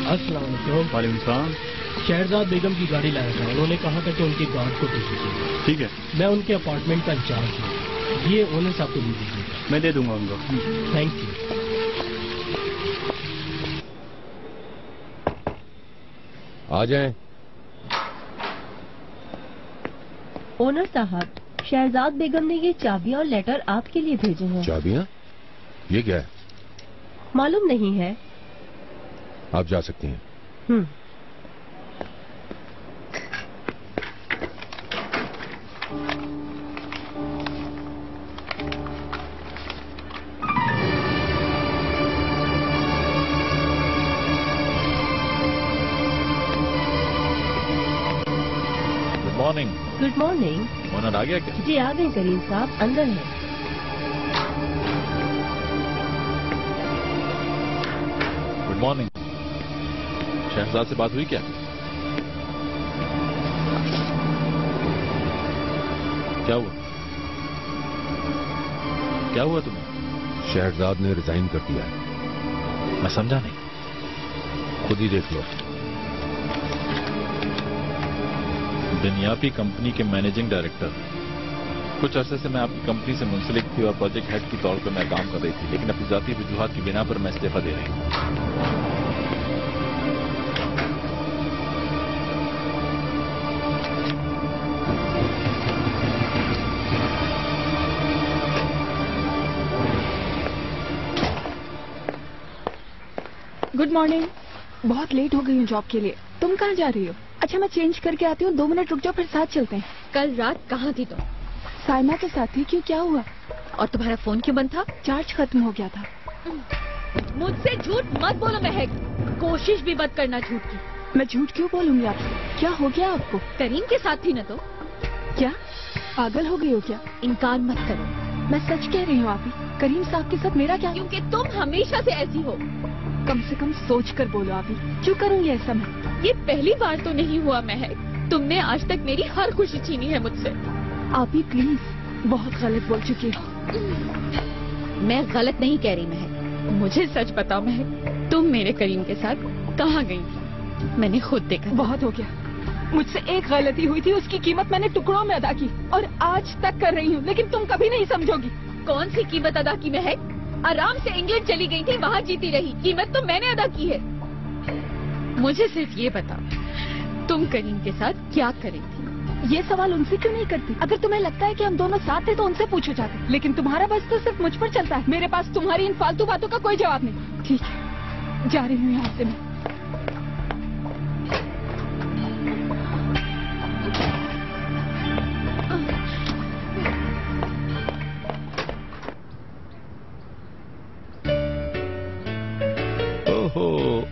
अस्सलाम वालेकुम। वालेकुम सलाम। शहरजाद बेगम की गाड़ी लाया था, उन्होंने कहा था कि उनके गार्ड को दे दीजिए। ठीक है, मैं उनके अपार्टमेंट का इंचार्ज हूँ, ये ओनर साहब को दे दीजिए। मैं दे दूंगा उनको। Thank you. आ जाएं। ओनर साहब, शहरजाद बेगम ने ये चाबियां और लेटर आपके लिए भेजे हैं। चाबियां? ये क्या है? मालूम नहीं है। आप जा सकती हैं। मॉर्निंग। Good morning. ओनर आ गया क्या? जी आ गए करीम साहब, अंदर है। Good morning. शहजाद से बात हुई क्या? क्या हुआ? क्या हुआ तुम्हें? शहजाद ने रिजाइन कर दिया है। मैं समझा नहीं। खुद ही देख लो। दुनियावी कंपनी के मैनेजिंग डायरेक्टर। कुछ अरसे से मैं आपकी कंपनी से मुंसलिक थी और प्रोजेक्ट हेड की तौर पर मैं काम कर रही थी, लेकिन अपनी जाती वजूहात की बिना पर मैं इस्तीफा दे रही हूं। Good morning. बहुत लेट हो गई हूँ जॉब के लिए। तुम कहाँ जा रही हो? अच्छा मैं चेंज करके आती हूँ, 2 मिनट रुक जाओ, फिर साथ चलते हैं। कल रात कहाँ थी तुम? साइमा के साथ थी। क्यों, क्या हुआ? और तुम्हारा फोन क्यों बंद था? चार्ज खत्म हो गया था। मुझसे झूठ मत बोलो महक, कोशिश भी मत करना झूठ की। मैं झूठ क्यों बोलूंगी आपसे? क्या हो गया आपको? करीम के साथ थी न तो? क्या पागल हो गई हो क्या? इनकार मत करो। मैं सच कह रही हूँ आप ही। करीम साहब के साथ मेरा क्या? क्योंकि तुम हमेशा से ऐसी हो। कम से कम सोच कर बोलो आप ही। क्यों करूँगी ऐसा मैं? ये पहली बार तो नहीं हुआ महक, तुमने आज तक मेरी हर खुशी छीनी है मुझसे। आप ही प्लीज, बहुत गलत बोल चुकी हो। मैं गलत नहीं कह रही महक, मुझे सच बताओ महक, तुम मेरे करीम के साथ कहाँ गई थी? मैंने खुद देखा। बहुत हो गया। मुझसे एक गलती हुई थी, उसकी कीमत मैंने टुकड़ों में अदा की और आज तक कर रही हूँ, लेकिन तुम कभी नहीं समझोगी। कौन सी कीमत अदा की महक? आराम से इंग्लैंड चली गई थी, वहाँ जीती रही। कीमत तो मैंने अदा की है। मुझे सिर्फ ये बताओ, तुम करीम के साथ क्या करी थी? ये सवाल उनसे क्यों नहीं करती? अगर तुम्हें लगता है कि हम दोनों साथ थे तो उनसे पूछो जाते, लेकिन तुम्हारा बस तो सिर्फ मुझ पर चलता है। मेरे पास तुम्हारी इन फालतू बातों का कोई जवाब नहीं। ठीक है, जा रही हूँ यहाँ से मैं।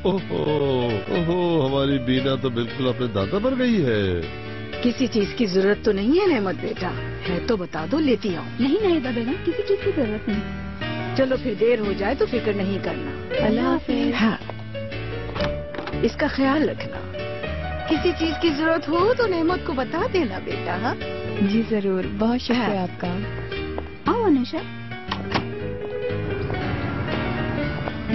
ओहो, हमारी बीना तो बिल्कुल अपने दादा पर गई है। किसी चीज की जरूरत तो नहीं है नेमत बेटा, है तो बता दो, लेती आओ। नहीं नाहिदा बेगम, किसी चीज की जरूरत नहीं। चलो फिर देर हो जाए तो फिक्र नहीं करना। अल्लाह हाफिज। हाँ, इसका ख्याल रखना। किसी चीज की जरूरत हो तो नेमत को बता देना बेटा। हाँ जी जरूर, बहुत शुक्रिया आपका। आओ अनिशा।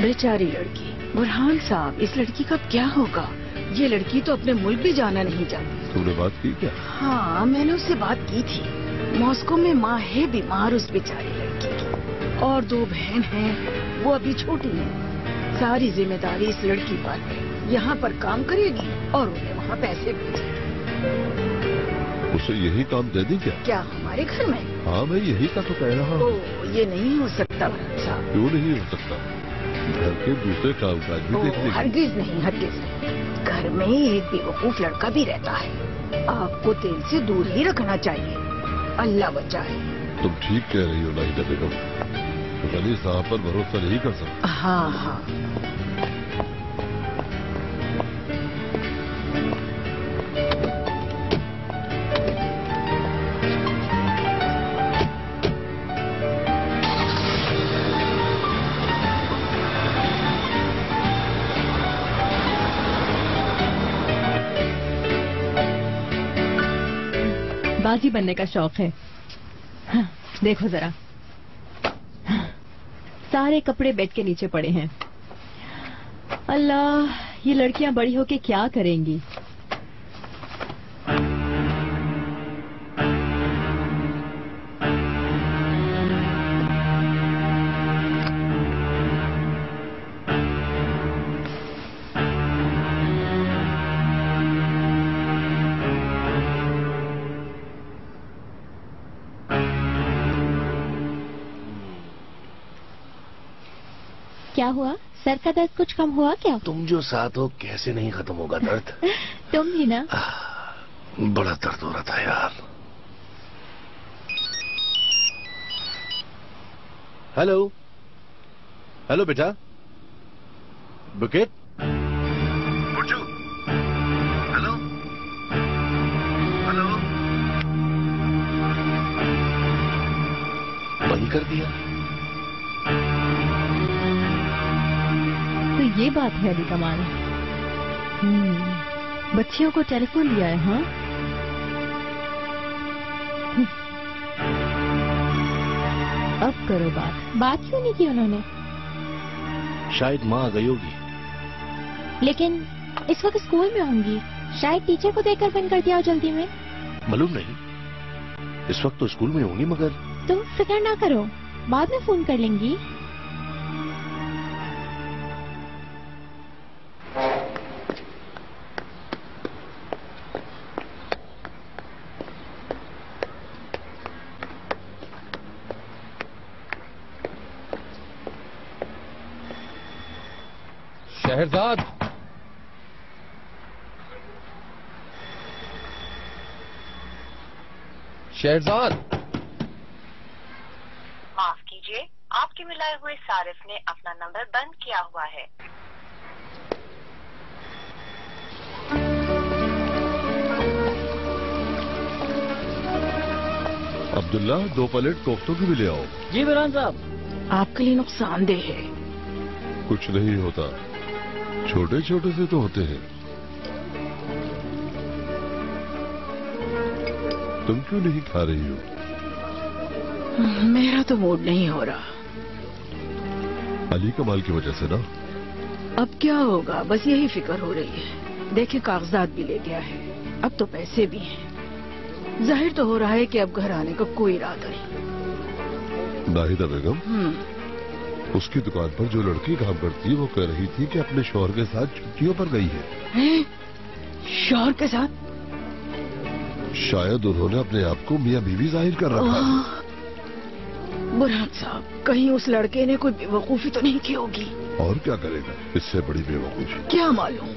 बेचारी लड़की। बुरहान साहब, इस लड़की का क्या होगा? ये लड़की तो अपने मुल्क भी जाना नहीं चाहती। तुमने बात की क्या? हाँ, मैंने उससे बात की थी। मॉस्को में माँ है बीमार उस बेचारी लड़की की, और 2 बहन हैं, वो अभी छोटी हैं। सारी जिम्मेदारी इस लड़की पर है। यहाँ पर काम करेगी और उन्हें वहाँ पैसे भेजेगी। उसे यही काम दे दी क्या? क्या हमारे घर में? हाँ, मैं यही का तो कह रहा हूँ। ये नहीं हो सकता बुरहान साहब। क्यों नहीं हो सकता? घर के दूसरे कामकाज भी देख लीजिए। हरगिज नहीं, हरगिज नहीं। घर में एक बेवकूफ लड़का भी रहता है। आपको तेल से दूर ही रखना चाहिए। अल्लाह बचाए। तुम ठीक कह रही हो नाहिदा बेगम, तो अली साहब पर भरोसा नहीं कर सकता। हाँ हाँ। बाजी बनने का शौक है। हाँ, देखो जरा, सारे कपड़े बेड के नीचे पड़े हैं। अल्लाह, ये लड़कियां बड़ी होके क्या करेंगी? क्या हुआ? सर का दर्द कुछ कम हुआ क्या? तुम जो साथ हो कैसे नहीं खत्म होगा दर्द? तुम भी ना। बड़ा दर्द हो रहा था यार। हेलो हेलो बेटा, बुकेट। Bujju, hello hello. बंद कर दिया। तो ये बात है अली कमाल। बच्चियों को टेलीफोन दिया है? हाँ, अब करो बात। बात क्यों नहीं की उन्होंने? शायद माँ आ गई होगी। लेकिन इस वक्त स्कूल में होंगी, शायद टीचर को देखकर बंद कर दिया हो जल्दी में। मालूम नहीं, इस वक्त तो स्कूल में होंगी। मगर तुम फिक्र ना करो, बाद में फोन कर लेंगी। शहरजाद, शहरजाद। माफ कीजिए, आपके मिलाए हुए सारिफ ने अपना नंबर बंद किया हुआ है। अब्दुल्ला, 2 प्लेट कोफ्तों की भी ले आओ। जी बुरहान साहब। आपके लिए नुकसानदेह है। कुछ नहीं होता, छोटे छोटे से तो होते हैं। तुम क्यों नहीं खा रही हो? मेरा तो मूड नहीं हो रहा। अली कमाल की वजह से ना। अब क्या होगा, बस यही फिक्र हो रही है। देखे कागजात भी ले गया है, अब तो पैसे भी हैं। जाहिर तो हो रहा है कि अब घर आने का कोई इरादा नहीं। नाहिदा बेगम, उसकी दुकान पर जो लड़की काम करती है वो कह रही थी कि अपने शौहर के साथ छुट्टियों पर गई है। शौहर के साथ? शायद उन्होंने अपने आप को मियां बीवी जाहिर कर रखा है। बुरहान साहब, कहीं उस लड़के ने कोई बेवकूफी तो नहीं की होगी? और क्या करेगा, इससे बड़ी बेवकूफी। क्या मालूम,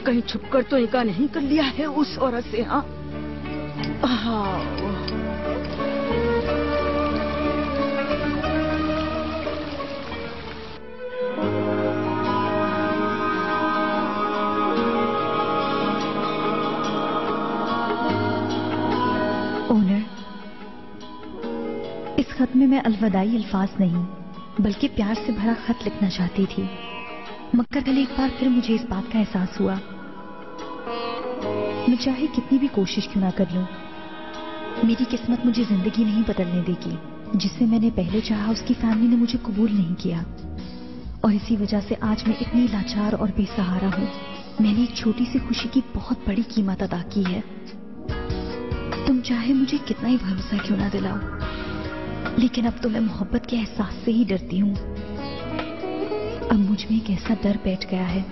कहीं छुपकर तो निकाह नहीं कर लिया है उस औरत से? हाँ ओनर, इस खत में मैं अलविदाई अल्फाज नहीं बल्कि प्यार से भरा खत लिखना चाहती थी, मगर कल एक बार फिर मुझे इस बात का एहसास हुआ, मैं चाहे कितनी भी कोशिश क्यों ना कर लूं, मेरी किस्मत मुझे जिंदगी नहीं बदलने देगी। जिसे मैंने पहले चाहा उसकी फैमिली ने मुझे कबूल नहीं किया, और इसी वजह से आज मैं इतनी लाचार और बेसहारा हूँ। मैंने एक छोटी सी खुशी की बहुत बड़ी कीमत अदा की है। तुम चाहे मुझे कितना ही भरोसा क्यों ना दिलाओ, लेकिन अब तो मैं मोहब्बत के एहसास से ही डरती हूँ। अब मुझ में एक ऐसा डर बैठ गया है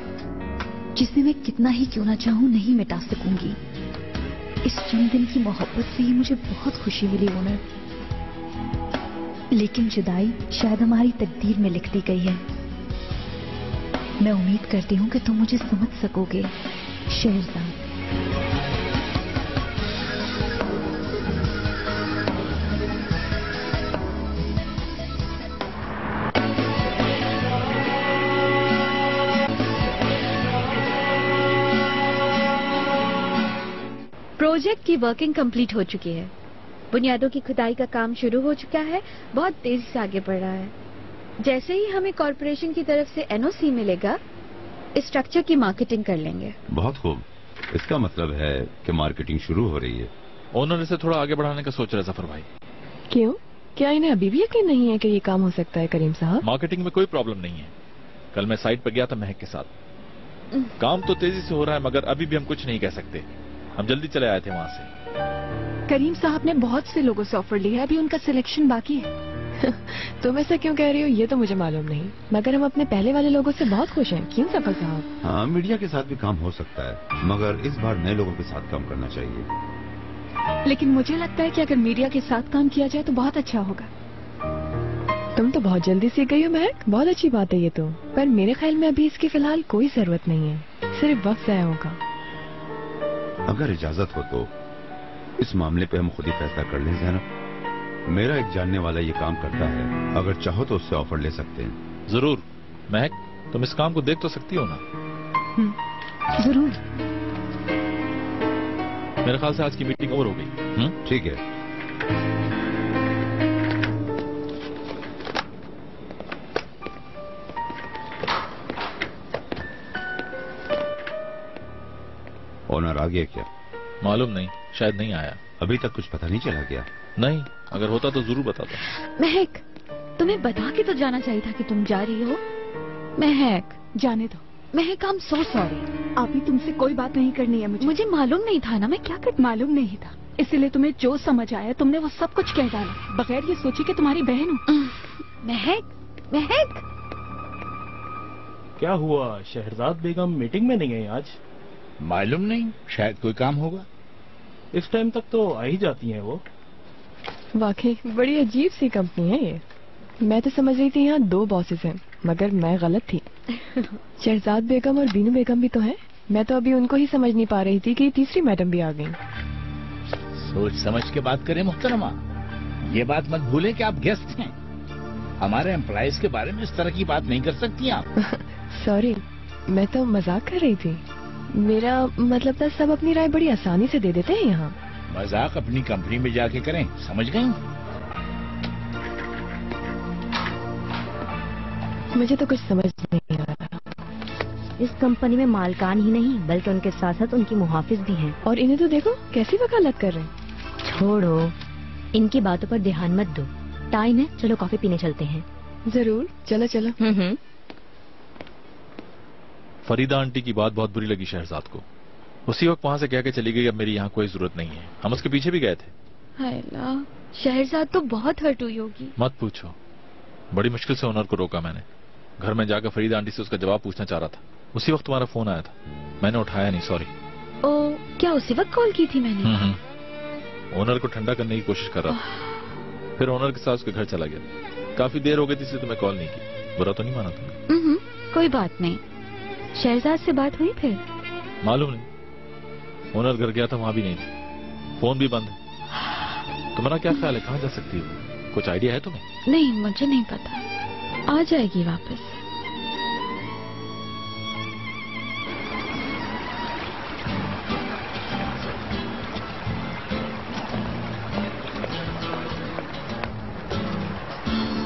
जिसे मैं कितना ही क्यों ना चाहूँ नहीं मिटा सकूंगी। इस चंद दिन की मोहब्बत से ही मुझे बहुत खुशी मिली ओनर, लेकिन जुदाई शायद हमारी तकदीर में लिख दी गई है। मैं उम्मीद करती हूँ कि तुम मुझे समझ सकोगे शहरजाद। प्रोजेक्ट की वर्किंग कंप्लीट हो चुकी है, बुनियादों की खुदाई का काम शुरू हो चुका है, बहुत तेजी से आगे बढ़ रहा है। जैसे ही हमें कॉर्पोरेशन की तरफ से एनओसी मिलेगा, इस स्ट्रक्चर की मार्केटिंग कर लेंगे। बहुत खूब, इसका मतलब है कि मार्केटिंग शुरू हो रही है। ओनर इसे थोड़ा आगे बढ़ाने का सोच रहे जफर भाई। क्यों, क्या इन्हें अभी भी यकीन नहीं है कि ये काम हो सकता है करीम साहब? मार्केटिंग में कोई प्रॉब्लम नहीं है। कल मैं साइट पर गया था महक के साथ, काम तो तेजी से हो रहा है मगर अभी भी हम कुछ नहीं कह सकते। हम जल्दी चले आए थे वहां से। करीम साहब ने बहुत से लोगों से ऑफर लिया है, अभी उनका सिलेक्शन बाकी है। तुम ऐसा क्यों कह रही हो ये तो मुझे मालूम नहीं, मगर हम अपने पहले वाले लोगों से बहुत खुश हैं। क्यों सफर साहब? हाँ, मीडिया के साथ भी काम हो सकता है मगर इस बार नए लोगों के साथ काम करना चाहिए। लेकिन मुझे लगता है कि अगर मीडिया के साथ काम किया जाए तो बहुत अच्छा होगा। तुम तो बहुत जल्दी सीख गई हो महक, बहुत अच्छी बात है ये तो। पर मेरे ख्याल में अभी इसकी फिलहाल कोई जरूरत नहीं है, सिर्फ वक्त ज़ाया होगा। अगर इजाजत हो तो इस मामले पे हम खुद ही फैसला कर लें ज़ैनब। मेरा एक जानने वाला ये काम करता है, अगर चाहो तो उससे ऑफर ले सकते हैं। जरूर महक, तुम इस काम को देख तो सकती हो ना? जरूर। मेरे ख्याल से आज की मीटिंग ओवर हो गई। ठीक है। ओनर आ गया क्या? मालूम नहीं, शायद नहीं आया। अभी तक कुछ पता नहीं चला गया? नहीं, अगर होता तो जरूर बताता। महक, तुम्हें बता के तो जाना चाहिए था कि तुम जा रही हो। महक, जाने दो। महक, आई एम सो सॉरी। अभी तुमसे कोई बात नहीं करनी है मुझे मालूम नहीं था ना मैं क्या कर। मालूम नहीं था, इसलिए तुम्हें जो समझ आया तुमने वो सब कुछ कह डाला बगैर ये सोचे कि तुम्हारी बहन हूँ। महक, महक, क्या हुआ? शहरजाद बेगम मीटिंग में नहीं गई आज? मालूम नहीं, शायद कोई काम होगा। इस टाइम तक तो आ ही जाती हैं वो। वाकई बड़ी अजीब सी कंपनी है ये। मैं तो समझ रही थी यहाँ 2 बॉसेस हैं, मगर मैं गलत थी। शहजाद बेगम और बीनू बेगम भी तो हैं। मैं तो अभी उनको ही समझ नहीं पा रही थी कि तीसरी मैडम भी आ गई। सोच समझ के बात करें मुहतरमा। ये बात मत भूलें कि आप गेस्ट हैं। हमारे एम्प्लॉइज के बारे में इस तरह की बात नहीं कर सकती आप। सॉरी, मैं तो मजाक कर रही थी। मेरा मतलब था सब अपनी राय बड़ी आसानी से दे देते हैं यहाँ। मजाक अपनी कंपनी में जाके करें, समझ गई? मुझे तो कुछ समझ नहीं आ रहा। इस कंपनी में मालकान ही नहीं बल्कि उनके साथ साथ उनकी मुहाफिज भी हैं। और इन्हें तो देखो कैसी वकालत कर रहे हैं। छोड़ो, इनकी बातों पर ध्यान मत दो। टाइम है, चलो कॉफी पीने चलते हैं। जरूर, चलो चलो। फरीदा आंटी की बात बहुत बुरी लगी शहरजाद को। उसी वक्त वहां से कह के चली गई अब मेरी यहाँ कोई जरूरत नहीं है। हम उसके पीछे भी गए थे। हाय अल्लाह, शहरजाद तो बहुत हर्ट हुई होगी। मत पूछो, बड़ी मुश्किल से ओनर को रोका मैंने। घर में जाकर फरीदा आंटी से उसका जवाब पूछना चाह रहा था। उसी वक्त तुम्हारा फोन आया था, मैंने उठाया नहीं, सॉरी। ओ, क्या उसी वक्त कॉल की थी मैंने? ओनर को ठंडा करने की कोशिश कर रहा था। फिर ओनर के साथ उसके घर चला गया। काफी देर हो गई थी इसलिए तुम्हें कॉल नहीं की। बुरा तो नहीं माना तुमने? कोई बात नहीं। शहरजाद से बात हुई फिर? मालूम नहीं, ओनर घर गया था, वहां भी नहीं थी, फोन भी बंद है। तुम्हारा क्या ख्याल है, कहाँ जा सकती हो? कुछ आइडिया है तुम्हें? नहीं, मुझे नहीं पता। आ जाएगी वापस।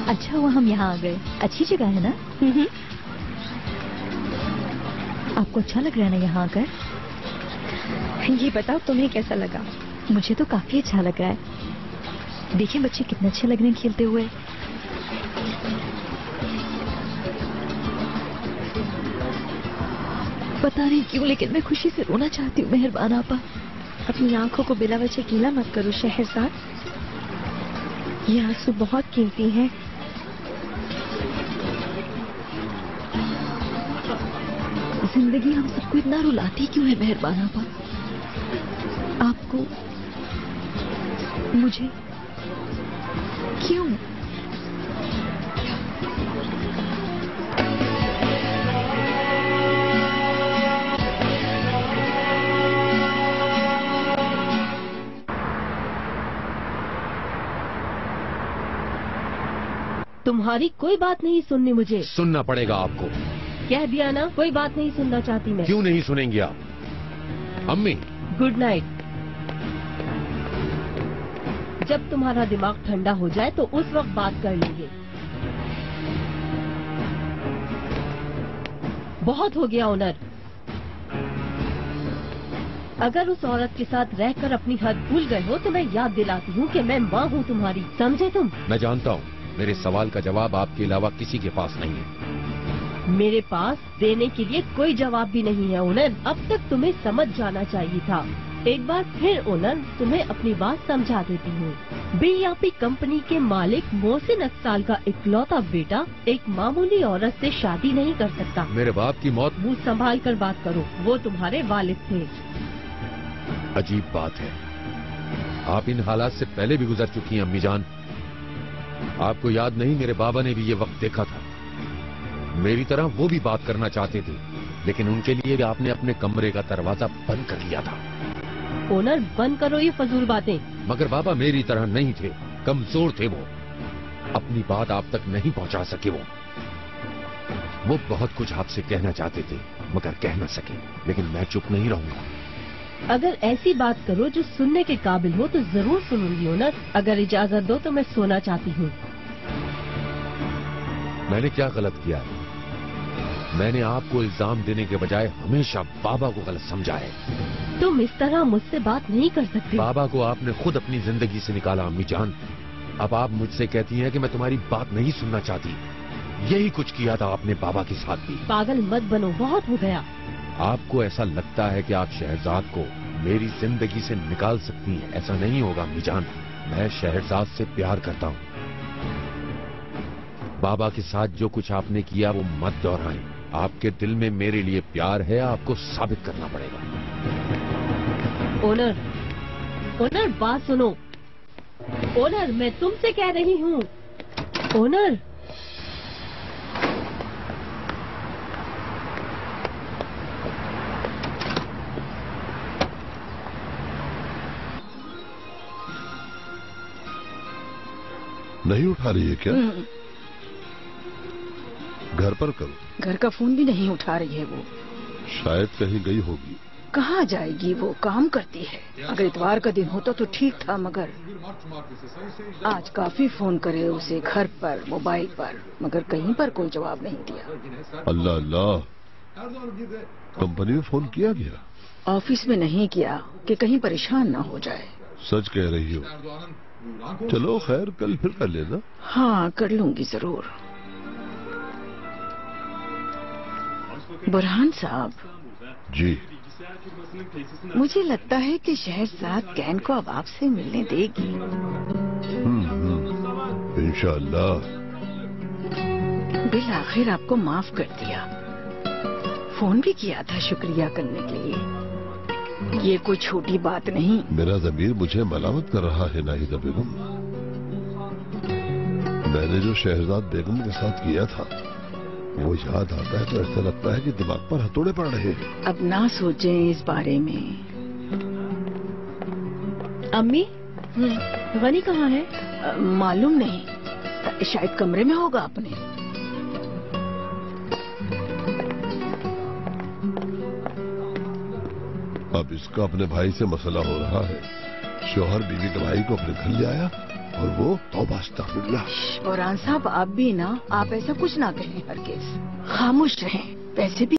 अच्छा हुआ हम यहाँ आ गए। अच्छी जगह है ना? आपको अच्छा लग रहा है ना यहाँ आकर? ये बताओ तुम्हें कैसा लगा? मुझे तो काफी अच्छा लग रहा है। देखिए बच्चे कितने अच्छे लग रहे हैं खेलते हुए। पता नहीं क्यों लेकिन मैं खुशी से रोना चाहती हूँ। मेहरबान आपा, अपनी आंखों को बिला वजह गीला मत करो शहरजाद। ये आंसू बहुत कीमती हैं। जिंदगी हम सबको इतना रुलाती क्यों है मेहरबान आपा? आपको, मुझे, क्यों? तुम्हारी कोई बात नहीं सुननी मुझे। सुनना पड़ेगा आपको। कह दिया ना, कोई बात नहीं सुनना चाहती मैं। क्यों नहीं सुनेंगी आप? अम्मी, गुड नाइट। जब तुम्हारा दिमाग ठंडा हो जाए तो उस वक्त बात कर लेंगे। बहुत हो गया ओनर। अगर उस औरत के साथ रहकर अपनी हद भूल गए हो तो मैं याद दिलाती हूँ कि मैं माँ हूँ तुम्हारी, समझे तुम? मैं जानता हूँ मेरे सवाल का जवाब आपके अलावा किसी के पास नहीं है। मेरे पास देने के लिए कोई जवाब भी नहीं है ओनर। अब तक तुम्हें समझ जाना चाहिए था। एक बार फिर ओनर तुम्हें अपनी बात समझा देती हूँ। बीआरपी कंपनी के मालिक मोहसिन अक्साल का इकलौता बेटा एक मामूली औरत से शादी नहीं कर सकता। मेरे बाप की मौत। मुंह संभाल कर बात करो, वो तुम्हारे वालिद थे। अजीब बात है, आप इन हालात से पहले भी गुजर चुकी हैं अम्मी जान। आपको याद नहीं, मेरे बाबा ने भी ये वक्त देखा था। मेरी तरह वो भी बात करना चाहते थे, लेकिन उनके लिए भी आपने अपने कमरे का दरवाजा बंद कर लिया था। ओनर बंद करो ये फजूल बातें। मगर बाबा मेरी तरह नहीं थे, कमजोर थे वो। अपनी बात आप तक नहीं पहुंचा सके वो बहुत कुछ आपसे कहना चाहते थे मगर कह न सके, लेकिन मैं चुप नहीं रहूंगा। अगर ऐसी बात करो जो सुनने के काबिल हो तो जरूर सुनूंगी ओनर। अगर इजाजत दो तो मैं सोना चाहती हूँ। मैंने क्या गलत किया है? मैंने आपको इल्जाम देने के बजाय हमेशा बाबा को गलत समझा है। तुम इस तरह मुझसे बात नहीं कर सकते। बाबा को आपने खुद अपनी जिंदगी से निकाला अम्मी जान। अब आप मुझसे कहती हैं कि मैं तुम्हारी बात नहीं सुनना चाहती। यही कुछ किया था आपने बाबा के साथ भी। पागल मत बनो, बहुत हो गया। आपको ऐसा लगता है कि आप शहरजाद को मेरी जिंदगी से निकाल सकती हैं। ऐसा नहीं होगा अम्मी जान। मैं शहरजाद से प्यार करता हूँ। बाबा के साथ जो कुछ आपने किया वो मत दोहराएं। आपके दिल में मेरे लिए प्यार है, आपको साबित करना पड़ेगा। ओनर बात सुनो। ओनर मैं तुमसे कह रही हूँ। ओनर नहीं उठा रही है क्या? घर पर करो। घर का फोन भी नहीं उठा रही है वो। शायद कहीं गई होगी। कहाँ जाएगी वो, काम करती है। अगर इतवार का दिन होता तो ठीक था, मगर आज काफी फोन करे उसे, घर पर, मोबाइल पर, मगर कहीं पर कोई जवाब नहीं दिया। अल्लाह अल्लाह, कंपनी में फोन किया गया? ऑफिस में नहीं किया कि कहीं परेशान ना हो जाए। सच कह रही हो? चलो खैर, कल फिर कर लेना। हाँ कर लूंगी जरूर। बुरहान साहब जी, मुझे लगता है कि शहरजाद कैन को अब आपसे मिलने देगी। इंशाअल्लाह। बिल आखिर आपको माफ कर दिया। फोन भी किया था शुक्रिया करने के लिए। ये कोई छोटी बात नहीं। मेरा ज़मीर मुझे मलामत कर रहा है नाहिदा बेगम। मैंने जो शहरजाद बेगम के साथ किया था वो याद आता है तो ऐसा लगता है कि दिमाग पर हथौड़े पड़ रहे हैं। अब ना सोचें इस बारे में। अम्मी गनी कहाँ है? मालूम नहीं, शायद कमरे में होगा अपने। अब इसका अपने भाई से मसला हो रहा है। शौहर बीवी के भाई को अपने घर ले आया और वो तौबा अस्तगफिरुल्लाह। बुरहान साहब आप भी ना, आप ऐसा कुछ ना कहें हरगिज़। खामोश रहें। वैसे भी